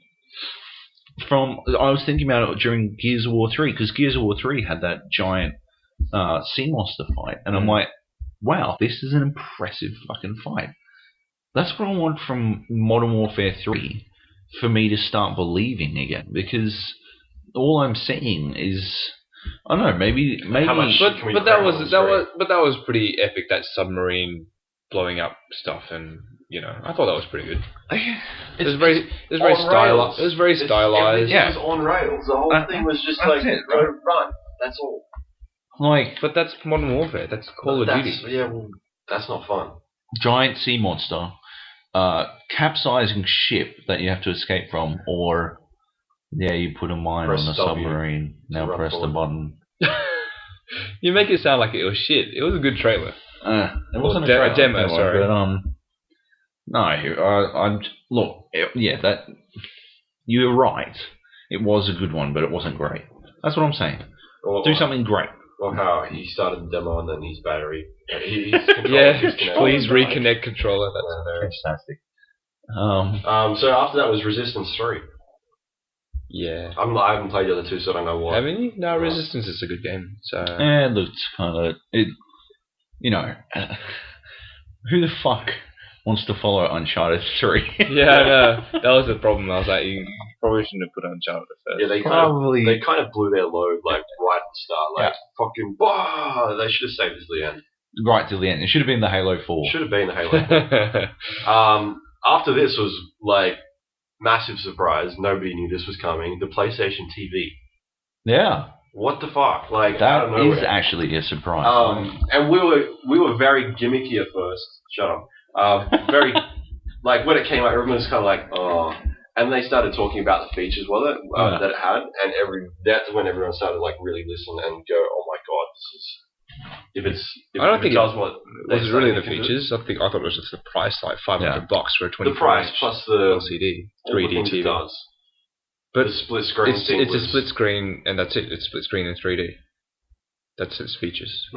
I was thinking about it during Gears of War 3, because Gears of War 3 had that giant sea monster fight, and I'm like, wow, this is an impressive fucking fight. That's what I want from Modern Warfare 3 for me to start believing again, because all I'm seeing is, I don't know, maybe How much but can we but that cram was on the that screen? was but that was pretty epic. That submarine blowing up stuff, and I thought that was pretty good. It was very stylized. It was very stylized. Everything was on rails. The whole thing was just like run. That's all. like But that's Modern Warfare. That's Call of Duty. Yeah, well, that's not fun. giant sea monster, capsizing ship that you have to escape from, or you put a mine Press on the W submarine. Now run press the forward. button. You make it sound like it was shit. It was a good trailer. It wasn't Or a demo, sorry. But, no, I'm look. That you're right. It was a good one, but it wasn't great. That's what I'm saying. Do something great. Or how he started the demo and then his battery. His controller Yeah, disconnected. please reconnect controller. That's hilarious. Fantastic. So after that was Resistance 3. Yeah. I haven't played the other two, so I don't know what. Haven't you? No, Resistance is a good game. So It looked kind of it. Who the fuck wants to follow Uncharted 3? yeah, I know. That was the problem. I was like, you probably shouldn't have put Uncharted first. Yeah, they kind of blew their load like right at the start. Like fucking, bah! They should have saved this to the end. Right till the end. It should have been the Halo 4. Should have been the Halo. After this was like massive surprise. Nobody knew this was coming. The PlayStation TV. Yeah, What the fuck? Like that out of nowhere. is actually a surprise. And we were very gimmicky at first. Shut up. Very like when it came out, everyone was kind of like, oh. And they started talking about the features that it had, and that's when everyone started like really listen and go, oh my god, this is. I don't think it does what was it really the features. I thought it was just the price, like $500 for a 24 the price inch plus the LCD all the 3D things it TV. does. But the split screen thing. It's a split screen, and that's it. It's split screen in 3D. That's its features.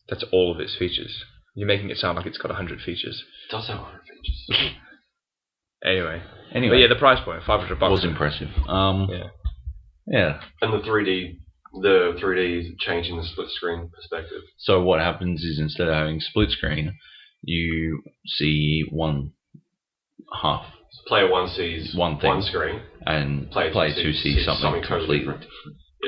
That's all of its features. You're making it sound like it's got 100 features. It does have 100 features. Anyway, but yeah, the price point, $500 was impressive. Yeah. And the 3D changing the split screen perspective. So what happens is instead of having split screen, you see one half. Player 1 sees one thing, one screen, and player 2 sees something completely different.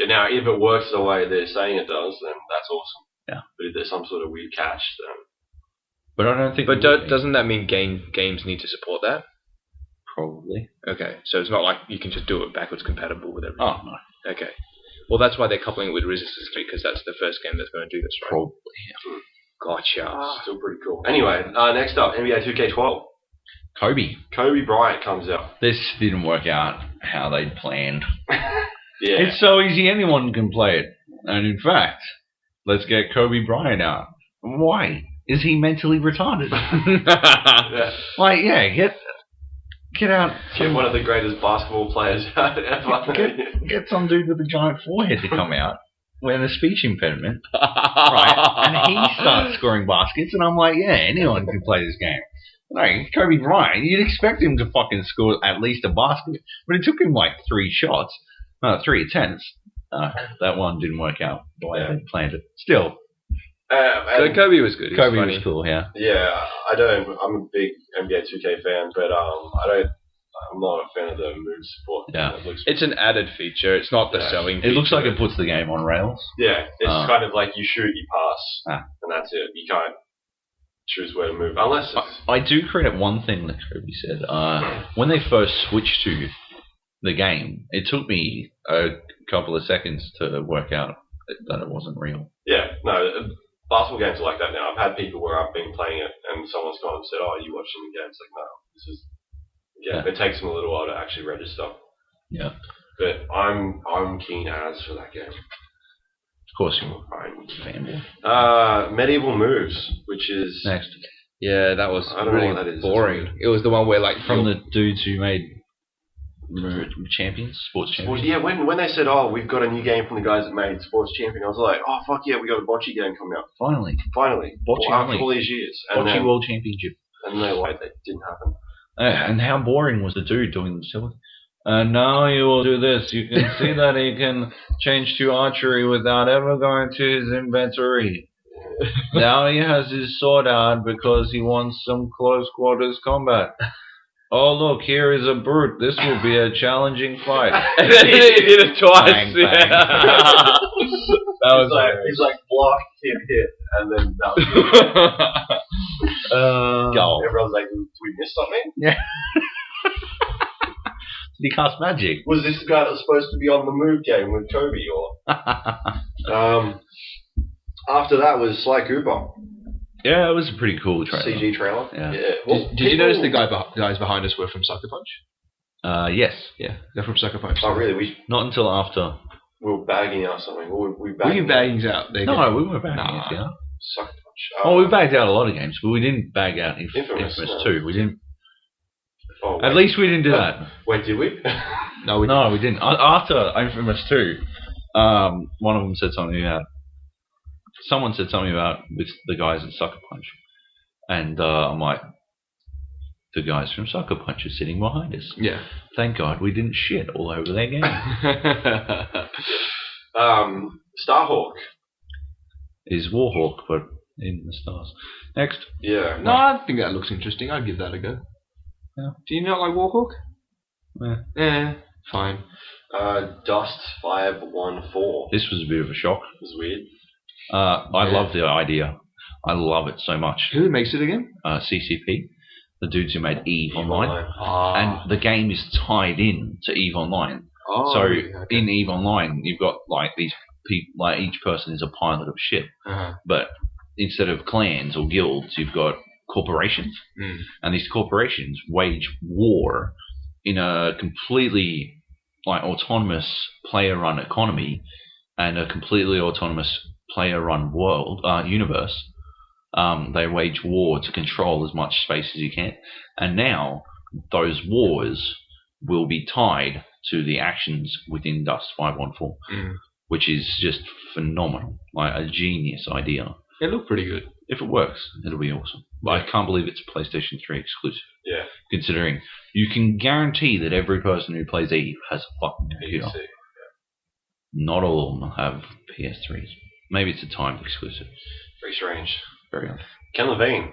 Now, if it works the way they're saying it does, then that's awesome. Yeah. But if there's some sort of weird catch, then... But I don't think. But doesn't that mean games need to support that? Probably. Okay, so it's not like you can just do it backwards compatible with everything. Oh no. Okay. Well, that's why they're coupling it with Resistance 3, because that's the first game that's going to do this, right? Probably. Gotcha. Still pretty cool. Anyway, next up, NBA 2K12. Kobe Bryant comes out. This didn't work out how they'd planned. Yeah. It's so easy, anyone can play it. And in fact, let's get Kobe Bryant out. Why? Is he mentally retarded? Yeah. Like, yeah, get out. Get one of the greatest basketball players out ever. Get some dude with a giant forehead to come out with a speech impediment, right? And he starts scoring baskets, and I'm like, yeah, anyone can play this game. No, Kobe Bryant, you'd expect him to fucking score at least a basket, but it took him like 3 attempts. That one didn't work out the way they planned it. Still, so Kobe was good. Kobe was cool, yeah. Yeah, I'm a big NBA 2K fan, but I'm not a fan of the move support. Yeah. It's an added feature. It's not the selling feature. It looks like it puts the game on rails. Yeah, it's kind of like you shoot, you pass, and that's it. You can't choose where to move, unless it's... I do credit one thing that Kobe said. When they first switched to the game, it took me a couple of seconds to work out that it wasn't real. Yeah, no, basketball games are like that now. I've had people where I've been playing it and someone's gone and said, "Oh, are you watching the game?" It's like, no, this is. Yeah, it takes them a little while to actually register. Yeah. But I'm keen as for that game. Of course you will. Fanboy. Medieval Moves, which is Next. Yeah, that was I don't know really what that is. boring. It was the one where like From the dudes who made Champions, Sports Well, Champions. yeah, when they said, "Oh, we've got a new game from the guys that made Sports Champion," I was like, "Oh fuck yeah, we got a bocce game coming out Finally. finally!" Bocce after only. all these years, and Bocce then World Championship. and they lied, that didn't happen. And how boring was the dude doing the silly? And now you will do this. You can see that he can change to archery without ever going to his inventory. Now he has his sword out because he wants some close quarters combat. Oh look, here is a brute. This will be a challenging fight. and then he did it twice. Bang, bang. Yeah. That was He's like block, hit, and then that was it. Goal. Everyone's like, "Did we miss something? He cast magic. Was this the guy that was supposed to be on the Move game with Kobe?" Or after that was Sly Cooper Yeah, it was a pretty cool trailer. CG trailer. Yeah. Well, Did you notice the guys behind us were from Sucker Punch? Yes. Yeah, they're from Sucker Punch. Oh really? Not until after. We were bagging out something. We Were you baggings out? No, we were bagging Nah. it out. Sucker Punch. Oh, we bagged out a lot of games, but we didn't bag out Infamous, Infamous no. 2. We didn't. Oh, At least we didn't do that. Wait, did we? No, we No, we didn't. After Infamous 2, one of them said something about. Someone said something about with the guys at Sucker Punch, and I'm like, the guys from Sucker Punch are sitting behind us. Yeah. Thank God we didn't shit all over their game. Starhawk. Is Warhawk, but in the stars. Next. Yeah. No, I think that looks interesting. I'd give that a go. Yeah. Do you not like Warhawk? Yeah. Fine. Dust 514. This was a bit of a shock. It was weird. I love the idea. I love it so much. Who makes it again? CCP, the dudes who made Eve Online. Ah. And the game is tied in to Eve Online. So okay. in Eve Online, you've got like these people, like each person is a pilot of a ship. Uh-huh. But instead of clans or guilds, you've got corporations. Mm. And these corporations wage war in a completely like autonomous player-run economy and a completely autonomous player-run world universe. They wage war to control as much space as you can, and now those wars will be tied to the actions within Dust 514, which is just phenomenal, like a genius idea. It looked pretty good. If it works, it'll be awesome. But I can't believe it's a PlayStation 3 exclusive. Yeah. Considering you can guarantee that every person who plays Eve has a fucking computer. PC. Not all of them have PS3s. Maybe it's a timed exclusive. Very strange. Very odd. Ken Levine.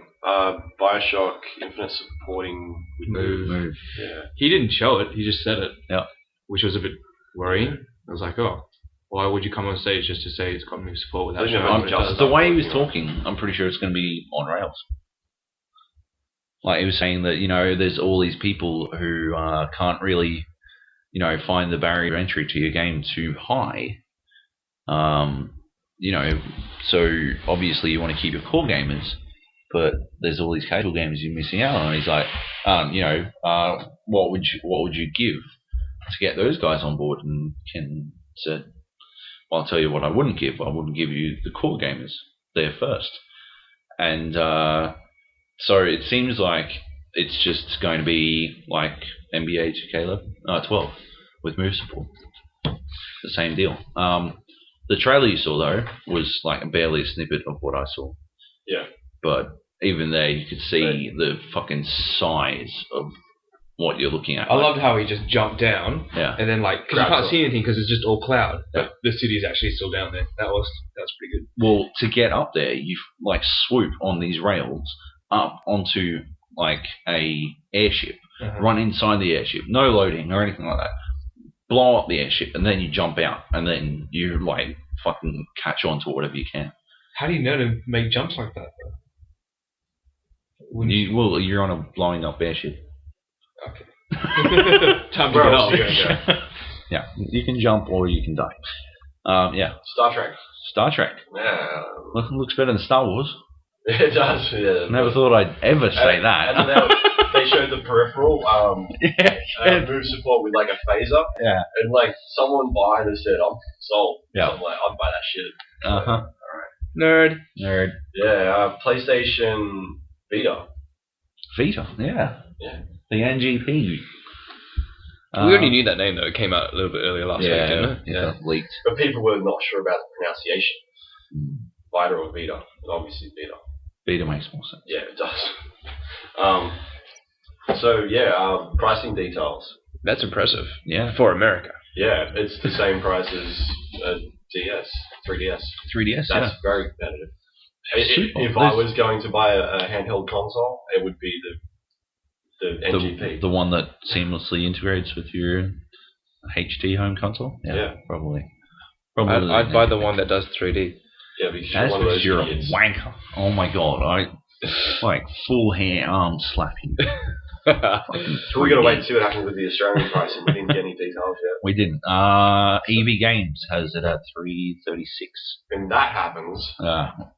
Bioshock Infinite supporting with Move. Yeah. He didn't show it. He just said it. Yeah. Which was a bit worrying. I was like, oh, why would you come on stage just to say it's got move support without I think showing I'm what it just- does? The way he was talking, I'm pretty sure it's going to be on rails. Like he was saying that, you know, there's all these people who can't really, you know, find the barrier of entry to your game too high. You know, so obviously you want to keep your core gamers, but there's all these casual gamers you're missing out on. And he's like, you know, what would you give to get those guys on board? And Ken said, well, I'll tell you what I wouldn't give. I wouldn't give you the core gamers there first. And so it seems like it's just going to be like NBA 2K12 with move support. The same deal. The trailer you saw, though, was like barely a snippet of what I saw. Yeah. But even there, you could see the fucking size of what you're looking at. I loved how he just jumped down Yeah. and then like, because you Grabbed can't it. see anything because it's just all cloud, but the city's actually still down there. That's pretty good. Well, to get up there, you like swoop on these rails up onto like a airship, run inside the airship, no loading or anything like that. Blow up the airship, and then you jump out, and then you like fucking catch on to whatever you can. How do you know to make jumps like that, though? You're on a blowing up airship. Okay. Time to Where get else off. are you gonna go? Yeah, you can jump or you can die. Yeah, Star Trek. Star Trek. Yeah. Looks better than Star Wars. It does. Yeah. Never thought I'd ever say that. And they showed the peripheral yeah. move support with like a phaser. Yeah. And like someone behind us said, "I'm sold." Yeah. So I'm like, I'd buy that shit. Uh-huh. Nerd. Nerd. Yeah. PlayStation Vita. Vita, yeah. Yeah. The NGP. We already knew that name though. It came out a little bit earlier last week, didn't it? Yeah, leaked. But people were not sure about the pronunciation. Vita or Vita? Obviously Vita. Vita makes more sense. Yeah, it does. Pricing details. That's impressive. Yeah. For America. Yeah, it's the same price as a DS, 3DS. 3DS, That's very competitive. Super. If I was going to buy a handheld console, it would be the NGP. The one that seamlessly integrates with your HD home console? Yeah. Probably. I'd buy the one that does 3D. Yeah, because That's one of because those you're idiots. a wanker. Oh my god, like full hair arm slapping. We gotta wait and see what happens with the Australian pricing. We didn't get any details yet. We didn't. EV Games has it at $336. When that happens,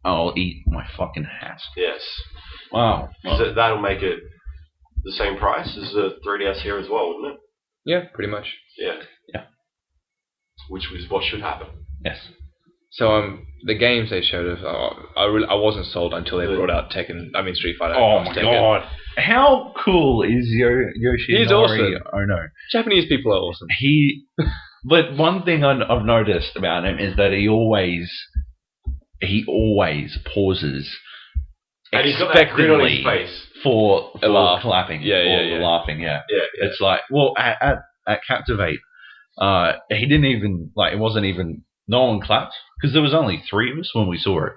I'll eat my fucking hat. yes. Wow. So that'll make it the same price as the 3DS here as well, wouldn't it? Yeah, pretty much. Yeah. Yeah. Which was what should happen. Yes. So the games they showed of, I wasn't sold until they brought out Street Fighter. Oh my Tekken. god. How cool is Yoshinori He's awesome. Ono? Japanese people are awesome. But one thing I've noticed about him is that he always pauses And he's got that grin on his expectantly face. for laugh. clapping. Yeah, or laughing, yeah. Yeah. It's like, well, at Captivate, he didn't even, it wasn't even, no one clapped, because there was only 3 of us when we saw it.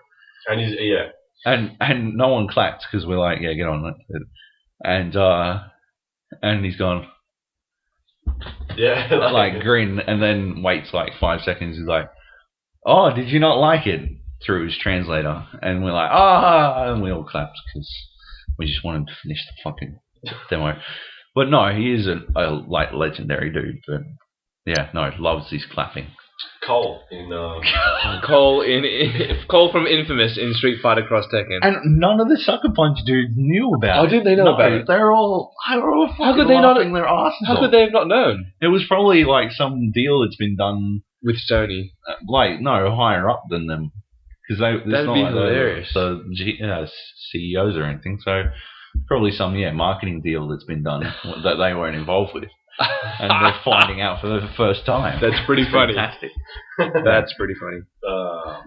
And he's, yeah. And no one clapped, because we're like, yeah, get on it. And he's gone, Yeah. grin, and then waits 5 seconds. He's like, oh, did you not like it? Through his translator. And we're like, and we all clapped, because we just wanted to finish the fucking demo. But no, he is a legendary dude. But yeah, no, loves his clapping. Cole in Cole from Infamous in Street Fighter Cross Tekken. And none of the Sucker Punch dudes knew about it. Oh, didn't they know about it? They were all How could they not? their asses How off. could they have not known? It was probably some deal that's been done With Sony. higher up than them, because That'd be hilarious. The CEOs or anything. So probably some marketing deal that's been done that they weren't involved with, and they're finding out for the first time. That's pretty funny. Fantastic. That's pretty funny.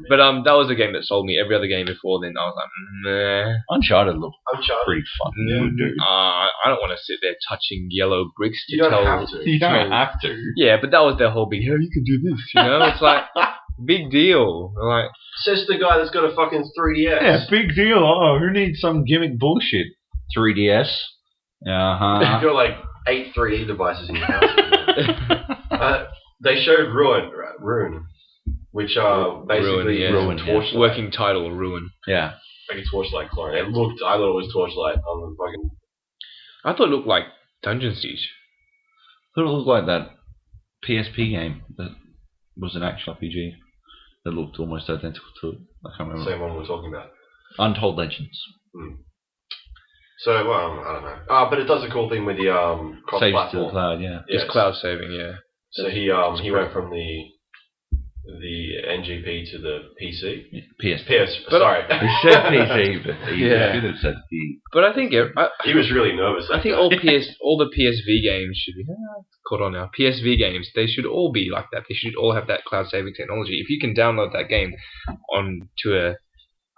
But that was a game that sold me. Every other game before then, I was like, nah. Uncharted looked Uncharted. pretty fucking good, dude. I don't want to sit there touching yellow bricks to You don't tell. have to. You don't have to. Yeah, but that was their whole big. Yeah, you can do this. It's like big deal. Like Says the guy that's got a fucking 3DS. Yeah, big deal. Oh, who needs some gimmick bullshit? 3DS. You've got 8 3D devices in your house. They showed Rune, which basically Ruin, is a torchlight. working title, Ruin. Yeah. Like a torchlight clone. I thought it was torchlight on the fucking. I thought it looked like Dungeon Siege. I thought it looked like that PSP game that was an action RPG that looked almost identical to it. I can't remember. Same one we're talking about. Untold Legends. So, I don't know. But it does a cool thing with the Saves to the cross-platform. cloud, yeah. Yes. It's cloud saving, yeah. So he went from the NGP to the PC. PSP. Sorry. He said PC, but he Yeah. should have said P. But I think He was really nervous. I think all the PSV games should be caught on now. PSV games, they should all be like that. They should all have that cloud saving technology. If you can download that game onto a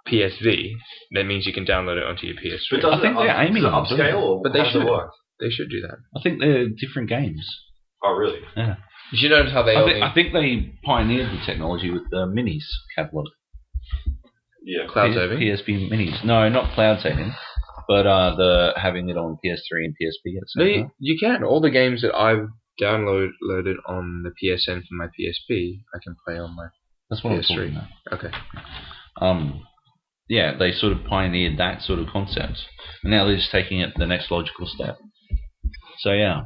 PSV, that means you can download it onto your PS3. But does I think they're aiming does at it upscale, or But they how does it should. work? They should do that. I think they're different games. Oh, really? Yeah. Did you notice how they I think they pioneered the technology with the Minis catalog. Yeah. cloud saving? PSP Minis. No, not cloud saving, but the having it on PS3 and PSP at the No, same time. you can. All the games that I've downloaded on the PSN from my PSP, I can play on my That's what I'm PS3. talking about. Okay. Yeah, they sort of pioneered that sort of concept, and now they're just taking it the next logical step. So yeah,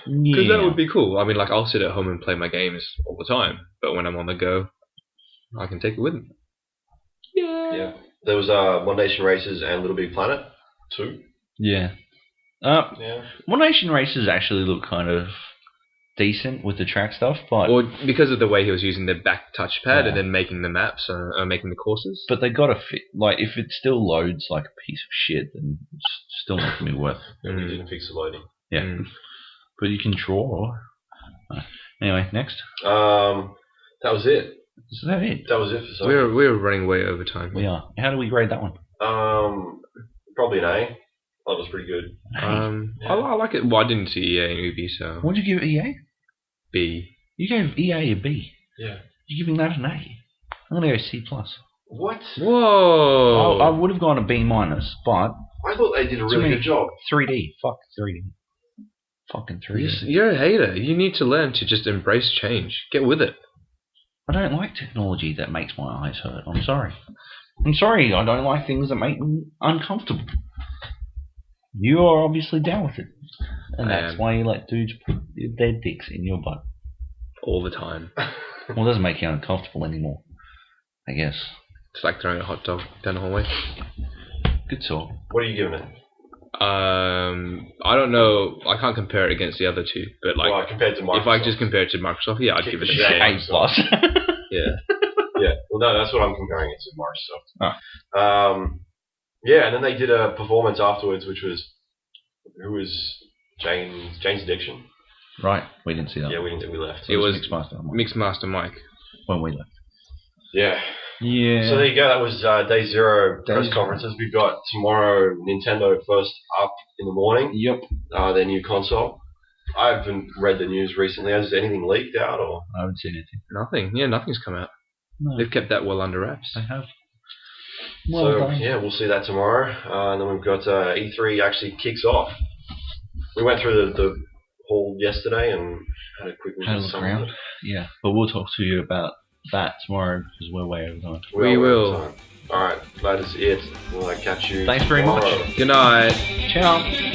Because Yeah. that would be cool. I mean, like, I'll sit at home and play my games all the time, but when I'm on the go, I can take it with me. Yeah. There was One Nation Races and Little Big Planet 2. Yeah. Yeah. One Nation Races actually look kind of decent with the track stuff, but Or because of the way he was using the back touchpad Yeah. and then making the maps, making the courses. but they gotta fit. Like, if it still loads like a piece of shit, then it's still not gonna be worth. And we didn't fix the loading. Yeah. Mm. But you can draw. Anyway, next. That was it. Is that it? That was it for Sony. We're running way over time. We are. How do we grade that one? Probably an A. That was pretty good. I like it. Well, I didn't see EA and Ubi, so What did you give EA? B. You gave EA a B. Yeah. You're giving that an A. I'm gonna go C plus. What? Whoa! I would have gone a B minus, but I thought they did a To really me- good job. 3D. Fuck 3D. Fucking 3D. You're a hater. You need to learn to just embrace change. Get with it. I don't like technology that makes my eyes hurt. I'm sorry. I'm sorry. I don't like things that make me uncomfortable. You are obviously down with it, and I that's am. why you let dudes put their dicks in your butt. All the time. Well, it doesn't make you uncomfortable anymore, I guess. It's like throwing a hot dog down the hallway. Good talk. What are you giving it? I don't know. I can't compare it against the other two, but like, well, compared to Microsoft. if I just compare it to Microsoft, yeah, I'd Kick give it the a shit C. out of A plus. Yeah. Well, no, that's what I'm comparing it to, Microsoft. Yeah, and then they did a performance afterwards, which was who was Jane's Addiction. Right, we didn't see that. Yeah, we left. It was Mixmaster Mixmaster Mike. when we left. Yeah. Yeah. So there you go. That was day zero Day press zero. conferences. We've got tomorrow Nintendo first up in the morning. Yep. Their new console. I haven't read the news recently. Has anything leaked out or? I haven't seen anything. Nothing. Yeah, nothing's come out. No, They've kept that well under wraps. they have. So yeah, we'll see that tomorrow. And then we've got E3 actually kicks off. We went through the hall yesterday and had a quick look Had a at look some around. of it. Yeah, but we'll talk to you about that tomorrow because we're way over time. We are will. over time. All right, that is it. We'll catch you. Thanks very much. tomorrow. Good night. Ciao.